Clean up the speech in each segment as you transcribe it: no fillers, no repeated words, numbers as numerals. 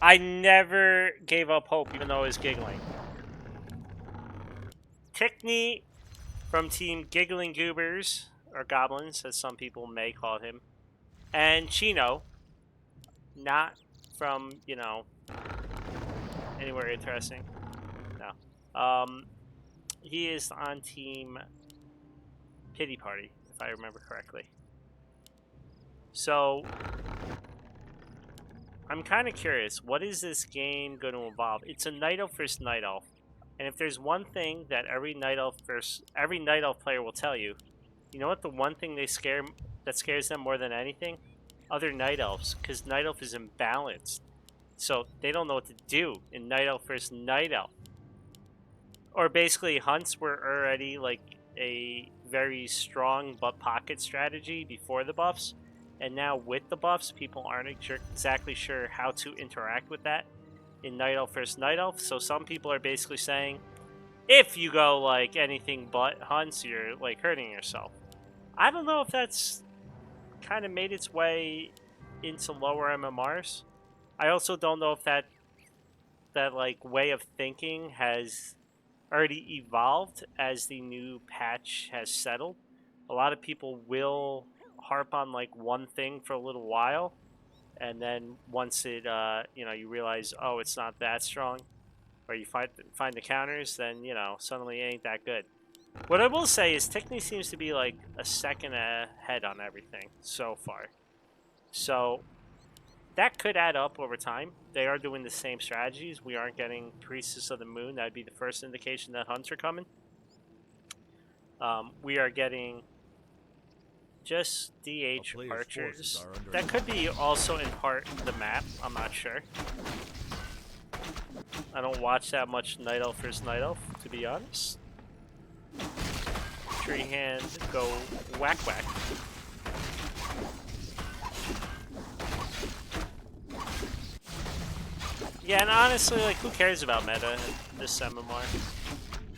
I never gave up hope, even though it was Giggling. Tikknee from Team Giggling Goobers, or Goblins, as some people may call him. And Chino, not from, you know, anywhere interesting. No. He is on Team Pitty Party, if I remember correctly. So, I'm kind of curious. What is this game going to involve? It's a Night Elf versus Night Elf. And if there's one thing that every Night Elf player will tell you, you know what the one thing that scares them more than anything? Other Night Elves, because Night Elf is imbalanced. So they don't know what to do in Night Elf versus Night Elf. Or basically, hunts were already like a very strong but pocket strategy before the buffs. And now with the buffs, people aren't exactly sure how to interact with that in Night Elf versus Night Elf. So some people are basically saying, if you go like anything but hunts, you're like hurting yourself. I don't know if that's kind of made its way into lower MMRs. I also don't know if that like way of thinking has already evolved as the new patch has settled. A lot of people will harp on like one thing for a little while, and then once it you realize, oh, it's not that strong, or you find the counters, then suddenly it ain't that good. What I will say is Tikknee seems to be like a second ahead on everything so far. So that could add up over time. They are doing the same strategies. We aren't getting Priestess of the Moon. That'd be the first indication that hunts are coming. We are getting just DH archers. That could be also in part the map. I'm not sure. I don't watch that much Night Elf versus Night Elf, to be honest. Tree hand, go whack whack. Yeah, and honestly, like, who cares about meta in this MMR?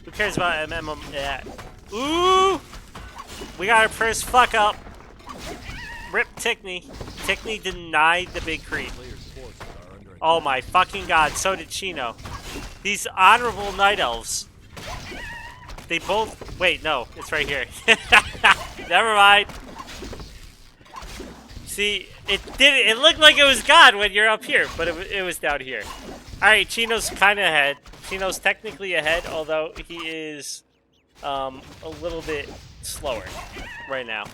Who cares about MMR? Yeah. Ooh! We got our first fuck up. Rip Tikknee. Tikknee denied the big creep. Oh my fucking god, so did Chino. These honorable Night Elves. They both... Wait, no, it's right here. Never mind. See, it looked like it was God when you're up here, but it was down here. Alright, Chino's kind of ahead. Chino's technically ahead, although he is a little bit slower right now.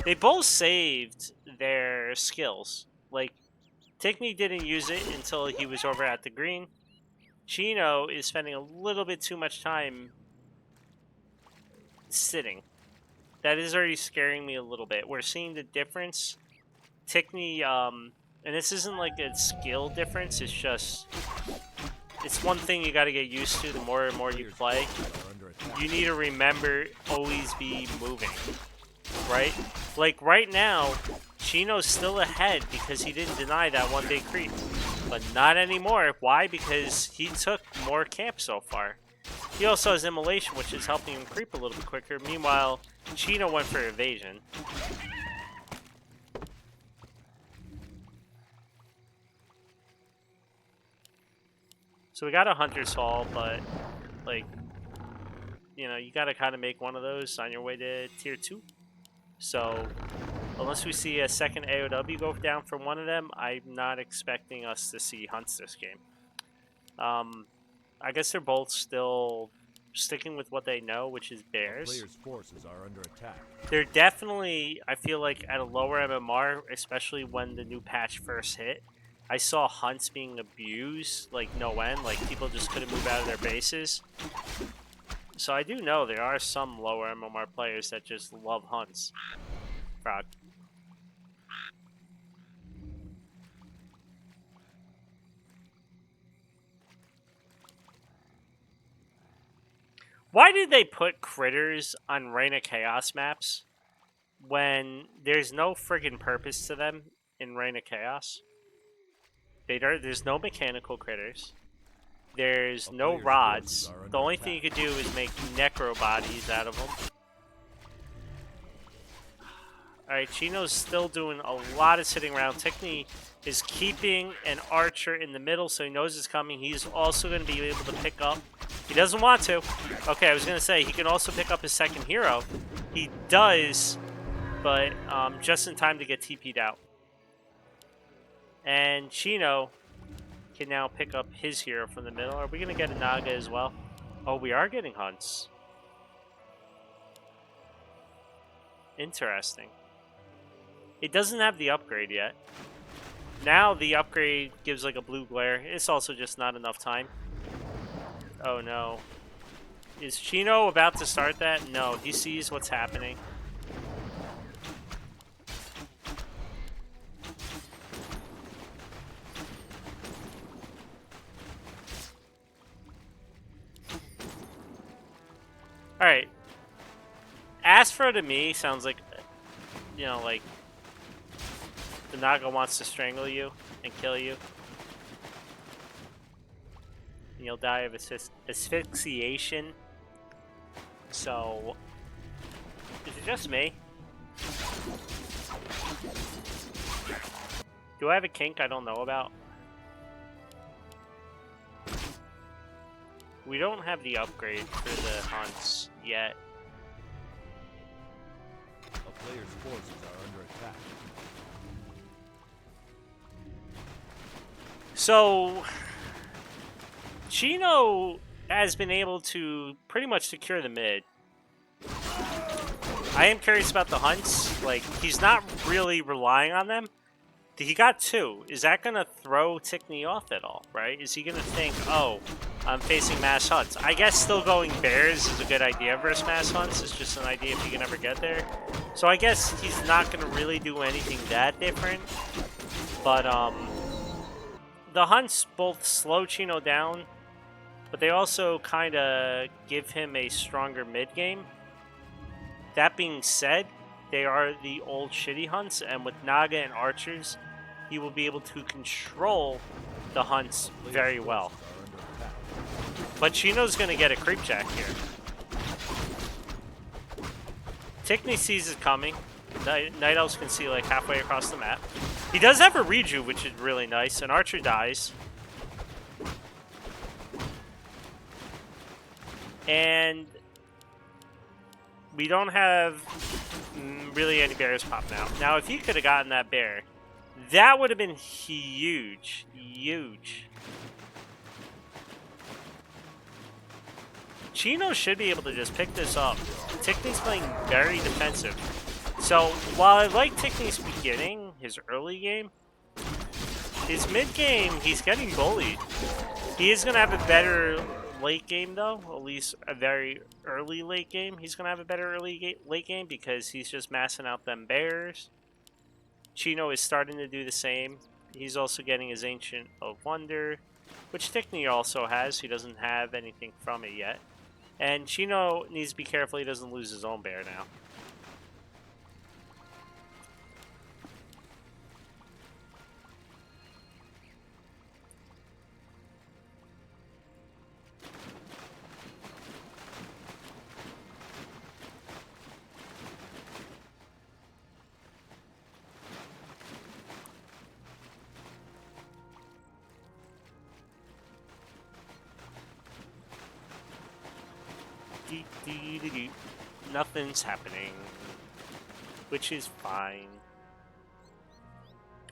They both saved their skills. Like, Tikknee didn't use it until he was over at the green. Chino is spending a little bit too much time sitting. That is already scaring me a little bit. We're seeing the difference. Tikknee, and this isn't like a skill difference, it's just... It's one thing you gotta get used to the more and more you play. You need to remember always be moving, right? Like right now, Chino's still ahead because he didn't deny that one big creep. But not anymore. Why? Because he took more camp so far. He also has immolation, which is helping him creep a little bit quicker. Meanwhile, Chino went for evasion. So we got a Hunter's Hall, but, like, you gotta kind of make one of those on your way to Tier 2. So, unless we see a second AOW go down for one of them, I'm not expecting us to see hunts this game. I guess they're both still sticking with what they know, which is bears. Players' forces are under attack. They're definitely, I feel like, at a lower MMR, especially when the new patch first hit. I saw hunts being abused, like no end, like people just couldn't move out of their bases. So I do know there are some lower MMR players that just love hunts. Frog. Why did they put critters on Reign of Chaos maps when there's no friggin' purpose to them in Reign of Chaos? There's no mechanical critters. There's no rods. The only thing you could do is make necro bodies out of them. Alright, Chino's still doing a lot of sitting around. Tikknee is keeping an archer in the middle, so he knows it's coming. He's also going to be able to pick up. He doesn't want to. Okay, I was going to say, he can also pick up his second hero. He does, but just in time to get TP'd out. And Chino can now pick up his hero from the middle. Are we going to get a Naga as well? Oh, we are getting hunts. Interesting. It doesn't have the upgrade yet. Now the upgrade gives like a blue glare. It's also just not enough time. Oh no. Is Chino about to start that? No, he sees what's happening. Alright. Astro to me sounds like, you know, like the Naga wants to strangle you and kill you. And you'll die of asphyxiation. So, is it just me? Do I have a kink I don't know about? We don't have the upgrade for the hunts yet. A player's forces are under attack. So, Chino has been able to pretty much secure the mid. I am curious about the hunts. Like, he's not really relying on them. He got 2. Is that going to throw Tikknee off at all, right? Is he going to think, oh, I'm facing mass hunts? I guess still going bears is a good idea versus mass hunts. It's just an idea if you can ever get there. So I guess he's not going to really do anything that different. But, the hunts both slow Chino down, but they also kind of give him a stronger mid-game. That being said, they are the old shitty hunts, and with Naga and archers, he will be able to control the hunts very well. But Chino's going to get a creep jack here. Tikknee sees it coming. Night Elves can see like halfway across the map. He does have a reju, which is really nice. An archer dies. And we don't have really any bears popping out. Now, if he could have gotten that bear, that would have been huge. Huge. Chino should be able to just pick this up. Tikknee's playing very defensive. So, while I like Tikknee's beginning, his early game, his mid game, he's getting bullied. He is going to have a better late game, though. At least a very early late game. He's going to have a better late game because he's just massing out them bears. Chino is starting to do the same. He's also getting his Ancient of Wonder, which Tikknee also has. He doesn't have anything from it yet. And Chino needs to be careful he doesn't lose his own bear now. Nothing's happening, which is fine.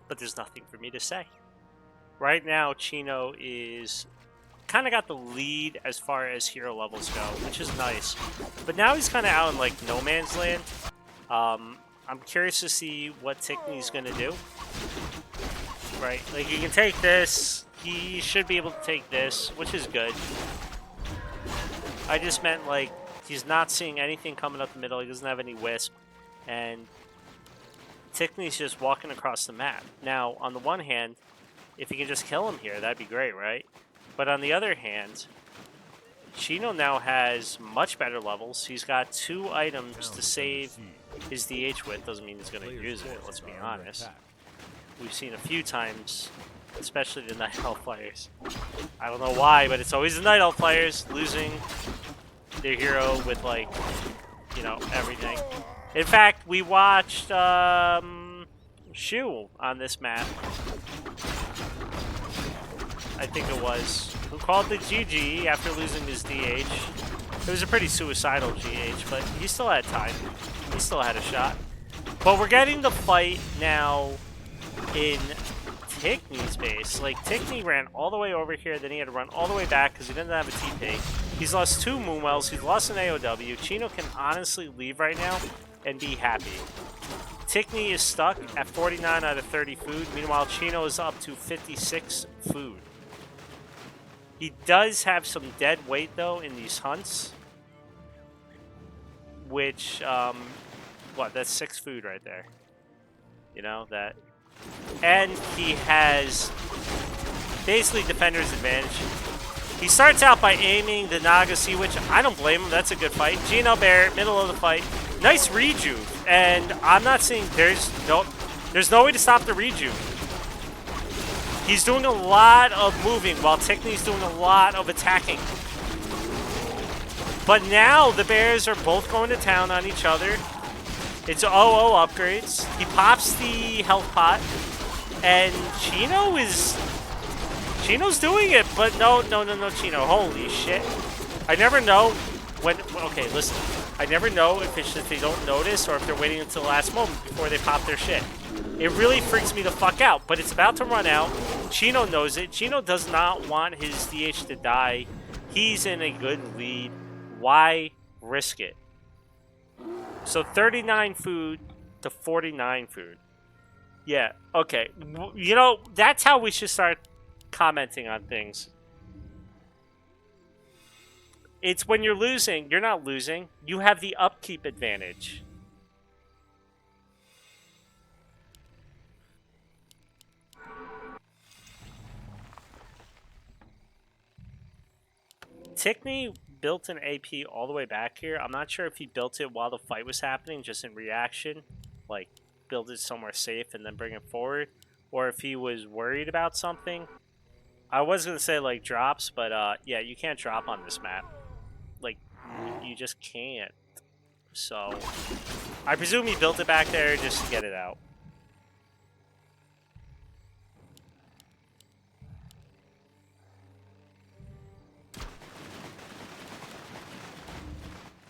But there's nothing for me to say. Right now, Chino is kind of got the lead as far as hero levels go, which is nice. But now he's kind of out in like no man's land. I'm curious to see what Tikknee's going to do. Right, like he can take this. He should be able to take this, which is good. I just meant like he's not seeing anything coming up the middle. He doesn't have any wisp. And Tikknee's just walking across the map. Now, on the one hand, if he can just kill him here, that'd be great, right? But on the other hand, Chino now has much better levels. He's got 2 items to save his DH with. Doesn't mean he's going to use it, let's be honest. We've seen a few times, especially the Night Elf players. I don't know why, but it's always the Night Elf players losing their hero with, like, you know, everything. In fact, we watched Shu on this map. I think it was, who called the GG after losing his DH. It was a pretty suicidal GH, but he still had time. He still had a shot. But we're getting the fight now in Ticknee's base. Like, Ticknee ran all the way over here, then he had to run all the way back because he didn't have a TP. He's lost 2 Moonwells, he's lost an AOW. Chino can honestly leave right now and be happy. Ticknee is stuck at 49 out of 30 food. Meanwhile, Chino is up to 56 food. He does have some dead weight, though, in these hunts. Which, what, that's 6 food right there. You know, that. And he has basically defender's advantage. He starts out by aiming the Naga Sea Witch. I don't blame him. That's a good fight. GNL Bear, middle of the fight. Nice rejuve. And I'm not seeing there's no way to stop the rejuve. He's doing a lot of moving while Ticknee's doing a lot of attacking. But now the Bears are both going to town on each other. It's 0-0 upgrades. He pops the health pot. And Chino's doing it, but no, Chino. Holy shit. I never know when... Okay, listen. I never know if it's just they don't notice or if they're waiting until the last moment before they pop their shit. It really freaks me the fuck out, but it's about to run out. Chino knows it. Chino does not want his DH to die. He's in a good lead. Why risk it? So 39 food to 49 food. Yeah, okay. You know, that's how we should start commenting on things. It's when you're losing, you're not losing. You have the upkeep advantage. Ticknee built an AP all the way back here. I'm not sure if he built it while the fight was happening, just in reaction. Like, build it somewhere safe and then bring it forward. Or if he was worried about something. I was going to say, like, drops, but, yeah, you can't drop on this map. Like, you just can't. So, I presume he built it back there just to get it out.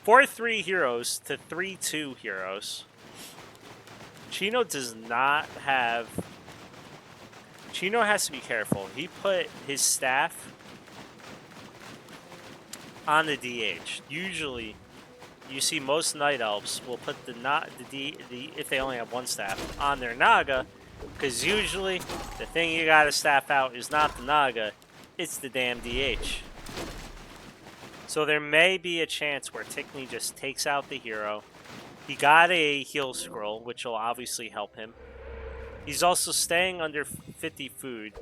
Four 3 heroes to 3-2 heroes. Chino does not have... Chino has to be careful. He put his staff on the DH. Usually, you see most Night Elves will put if they only have one staff, on their Naga, because usually the thing you gotta staff out is not the Naga, it's the damn DH. So there may be a chance where Ticknee just takes out the hero. He got a heal scroll, which will obviously help him. He's also staying under 50 food.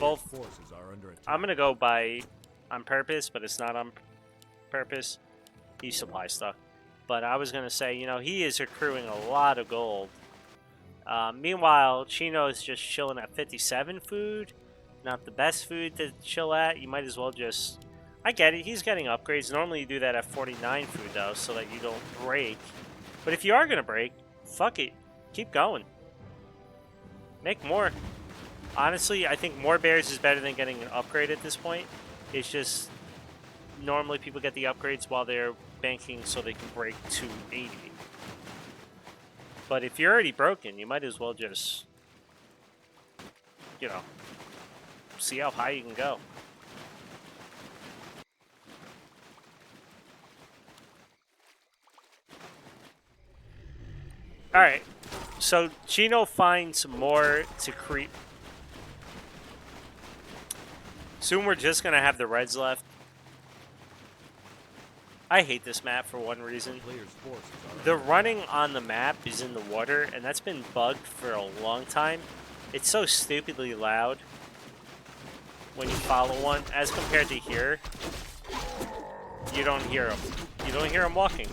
Both forces are under attack. I'm gonna go by on purpose, but it's not on purpose. He's supply stuck. But I was gonna say, you know, he is accruing a lot of gold. Meanwhile, Chino is just chilling at 57 food. Not the best food to chill at. You might as well just... I get it, he's getting upgrades. Normally you do that at 49 food though, so that you don't break. But if you are gonna break, fuck it. Keep going. Make more. Honestly, I think more bears is better than getting an upgrade at this point. It's just... Normally people get the upgrades while they're banking so they can break 280. But if you're already broken, you might as well just... You know... See how high you can go. Alright, so Chino finds more to creep. Soon we're just going to have the reds left. I hate this map for one reason. The running on the map is in the water, and that's been bugged for a long time. It's so stupidly loud when you follow one, as compared to here. You don't hear them. You don't hear them walking.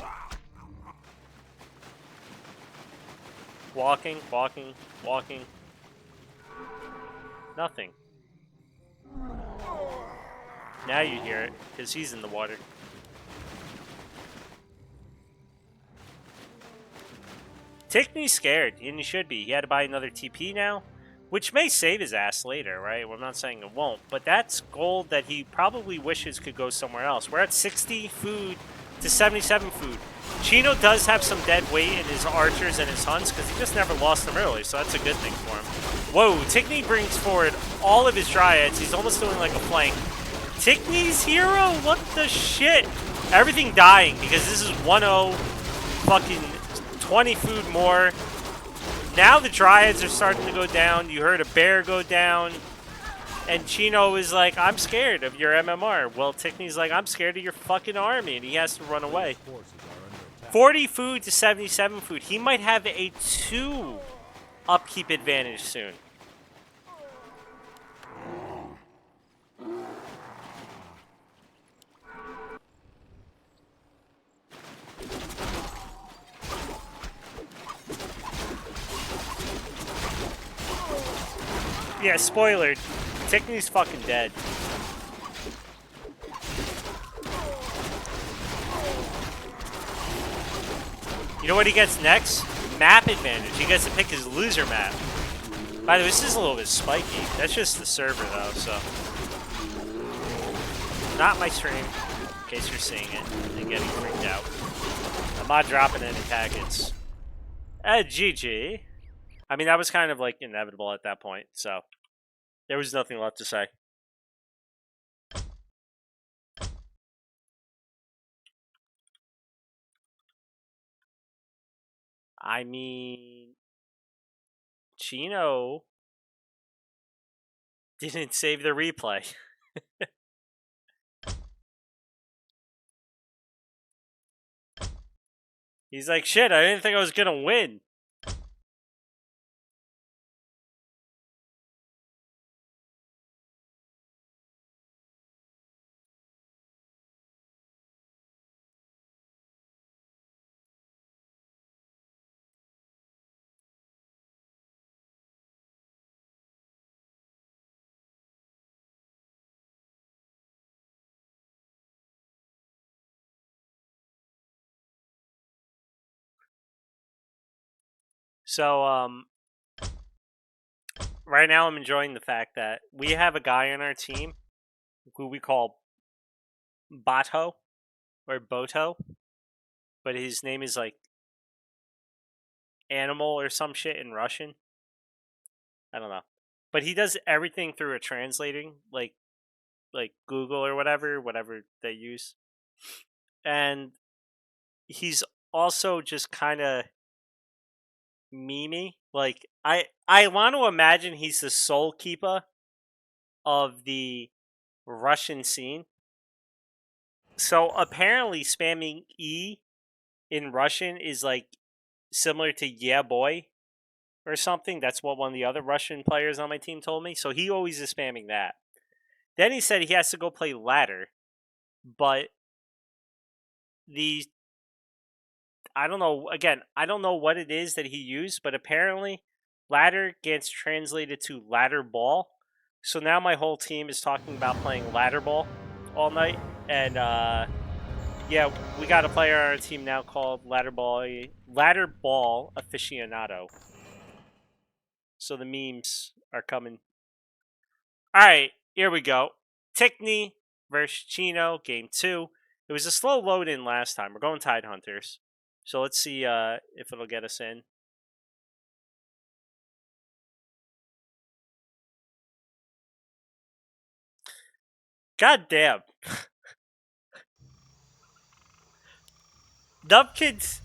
Walking, walking, walking. Nothing. Now you hear it, because he's in the water. Ticknee's scared, and he should be. He had to buy another TP now, which may save his ass later, right? Well, I'm not saying it won't, but that's gold that he probably wishes could go somewhere else. We're at 60 food to 77 food. Chino does have some dead weight in his archers and his hunts because he just never lost them early, so that's a good thing for him. Whoa, Ticknee brings forward all of his dryads. He's almost doing like a flank. Ticknee's hero? What the shit? Everything dying because this is 1-0, fucking 20 food more. Now the dryads are starting to go down. You heard a bear go down. And Chino is like, I'm scared of your MMR. Well, Ticknee's like, I'm scared of your fucking army, and he has to run away. 40 food to 77 food. He might have a 2 upkeep advantage soon. Yeah, spoiler. Ticknee's fucking dead. You know what he gets next? Map advantage. He gets to pick his loser map. By the way, this is a little bit spiky. That's just the server, though, so. Not my stream, in case you're seeing it and getting freaked out. I'm not dropping any packets. GG. I mean, that was kind of, like, inevitable at that point, so. There was nothing left to say. I mean, Chino didn't save the replay. He's like, shit, I didn't think I was gonna win. So, right now I'm enjoying the fact that we have a guy on our team who we call Bato or Boto, but his name is like Animal or some shit in Russian. I don't know. But he does everything through a translating, like Google or whatever they use. And he's also just kind of memey. Like I want to imagine he's the soul keeper of the Russian scene. So apparently spamming E in Russian is like similar to yeah boy or something. That's what one of the other Russian players on my team told me. So he always is spamming that. Then he said he has to go play ladder, but I don't know. Again, I don't know what it is that he used, but apparently ladder gets translated to ladder ball. So now my whole team is talking about playing ladder ball all night. And yeah, we got a player on our team now called ladder ball aficionado. So the memes are coming. All right, here we go. Ticknee versus Chino, game 2. It was a slow load in last time. We're going Tide Hunters. So let's see if it'll get us in. God damn. Numpkins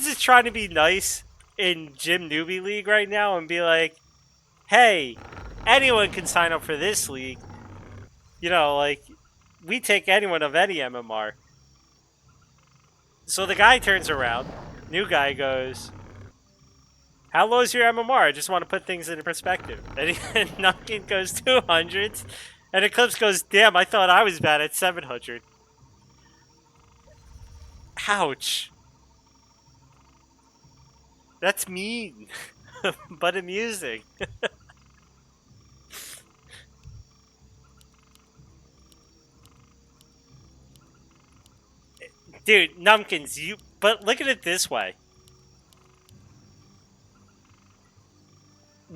is trying to be nice in Gym Newbie League right now and be like, hey, anyone can sign up for this league. You know, like, we take anyone of any MMR. So the guy turns around. New guy goes, how low is your MMR? I just want to put things into perspective. And Numpkin goes 200. And Eclipse goes, damn, I thought I was bad at 700. Ouch. That's mean. But amusing. Dude, Numpkins, but look at it this way.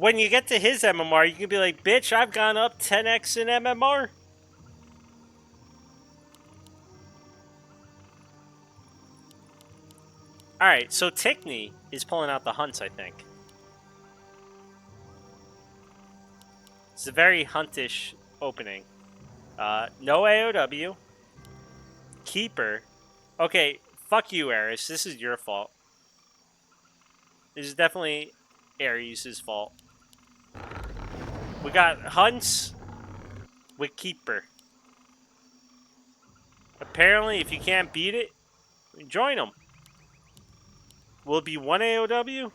when you get to his MMR, you can be like, bitch, I've gone up 10x in MMR. Alright, so Tikknee is pulling out the hunts, I think. It's a very huntish opening. No AOW. Keeper. Okay, fuck you, Ares. This is your fault. This is definitely Ares' fault. We got hunts with Keeper. Apparently, if you can't beat it, join them. Will it be 1 AOW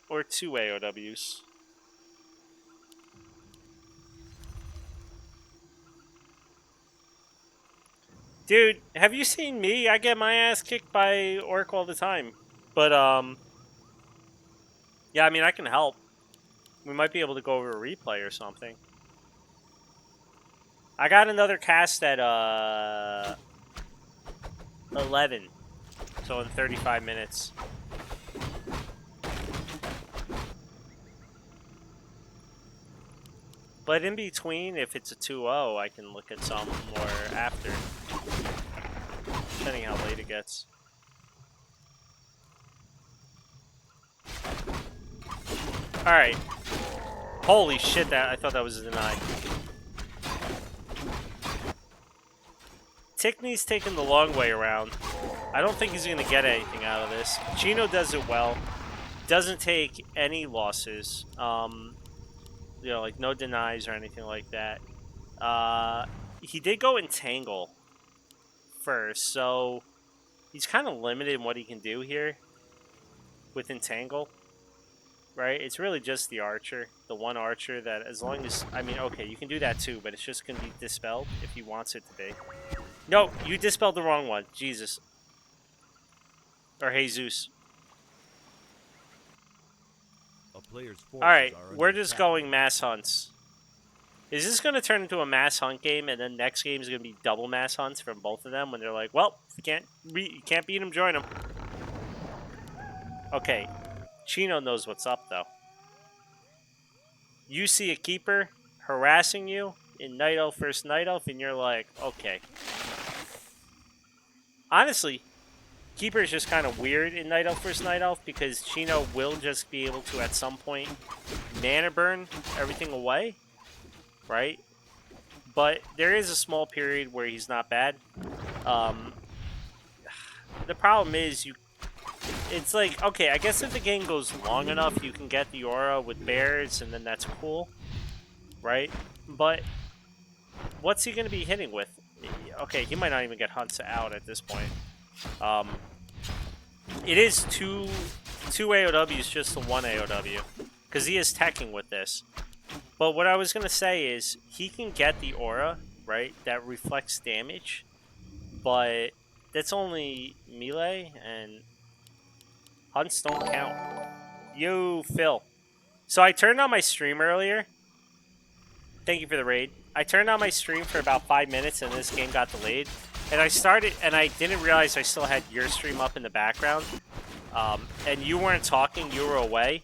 or 2 AOWs? Dude, have you seen me? I get my ass kicked by Orc all the time. But, yeah, I mean, I can help. We might be able to go over a replay or something. I got another cast at, 11. So in 35 minutes. But in between, if it's a 2-0, I can look at some more after. Depending how late it gets. Alright. Holy shit, I thought that was a deny. Ticknee's taking the long way around. I don't think he's going to get anything out of this. Chino does it well. Doesn't take any losses. You know, like no denies or anything like that. He did go Entangle first, so he's kind of limited in what he can do here with Entangle, right? It's really just the Archer, the one Archer that as long as, I mean, okay, you can do that too, but it's just going to be dispelled if he wants it to be. No, you dispelled the wrong one. Jesus. Or Jesus. Alright, we're just going mass hunts. Is this going to turn into a mass hunt game, and then next game is going to be double mass hunts from both of them when they're like, well, you can't beat them, join them. Okay, Chino knows what's up, though. You see a Keeper harassing you in Night Elf versus Night Elf, and you're like, okay. Honestly, Keeper is just kind of weird in Night Elf versus Night Elf because Chino will just be able to, at some point, mana burn everything away, right? But there is a small period where he's not bad. The problem is, it's like, okay, I guess if the game goes long enough, you can get the aura with bears, and then that's cool, right? But what's he going to be hitting with? Okay, he might not even get hunts out at this point. It is two AOWs just to one AOW, because he is teching with this. But what I was going to say is, he can get the aura, right, that reflects damage, but that's only melee, and hunts don't count. Yo, Phil. So I turned on my stream earlier. Thank you for the raid. I turned on my stream for about 5 minutes, and this game got delayed. And I started, and I didn't realize I still had your stream up in the background. And you weren't talking, you were away.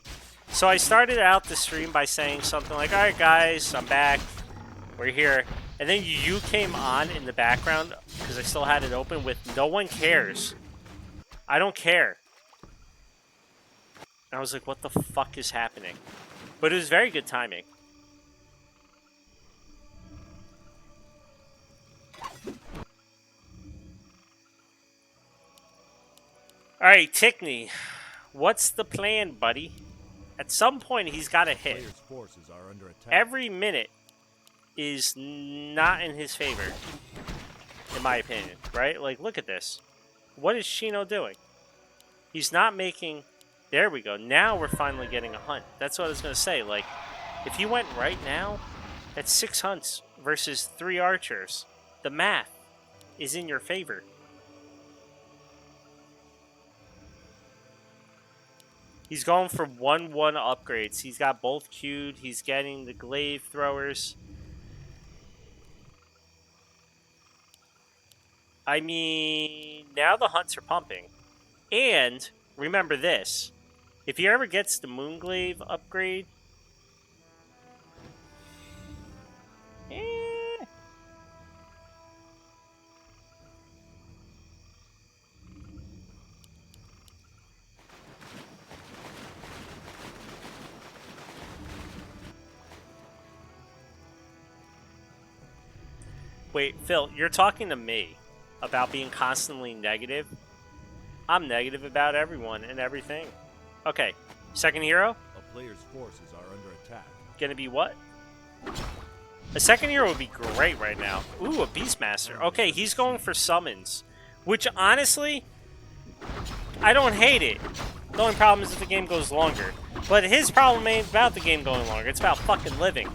So I started out the stream by saying something like, alright guys, I'm back. We're here. And then you came on in the background, because I still had it open with, no one cares. I don't care. And I was like, what the fuck is happening? But it was very good timing. Alright, Ticknee. What's the plan, buddy? At some point, he's got to hit. Forces are under attack. Every minute is not in his favor, in my opinion, right? Like, look at this. What is Chino doing? He's not making... There we go. Now we're finally getting a hunt. That's what I was going to say. Like, if he went right now, that's 6 hunts versus 3 archers. The math is in your favor. He's going for 1-1 upgrades. He's got both queued. He's getting the glaive throwers. I mean, now the hunts are pumping. And remember this. If he ever gets the Moonglaive upgrade, Wait, Phil, you're talking to me about being constantly negative? I'm negative about everyone and everything. Okay, second hero? A player's forces are under attack. Gonna be what? A second hero would be great right now. Ooh, a Beastmaster. Okay, he's going for summons. Which, honestly, I don't hate it. The only problem is if the game goes longer. But his problem ain't about the game going longer. It's about fucking living.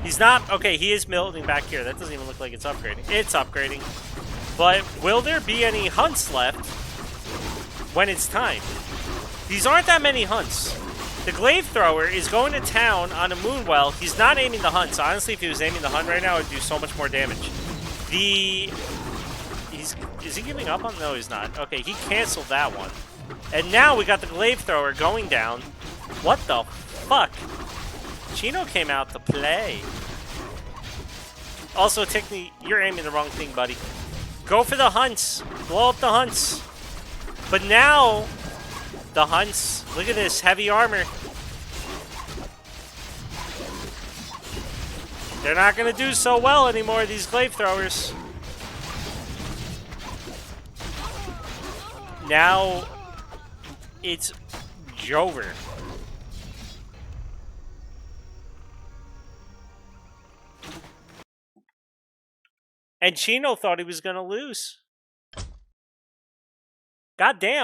He's not... Okay, he is building back here. That doesn't even look like it's upgrading. It's upgrading. But will there be any hunts left when it's time? These aren't that many hunts. The Glaive Thrower is going to town on a Moonwell. He's not aiming the hunts. Honestly, if he was aiming the hunt right now, it would do so much more damage. Is he giving up on... No, he's not. Okay, he canceled that one. And now we got the Glaive Thrower going down. What the fuck? Chino came out to play. Also, Tikknee, you're aiming the wrong thing, buddy. Go for the hunts. Blow up the hunts. But now, the hunts... Look at this, heavy armor. They're not going to do so well anymore, these Glaive Throwers. Now, it's Jover. And Chino thought he was going to lose. God damn.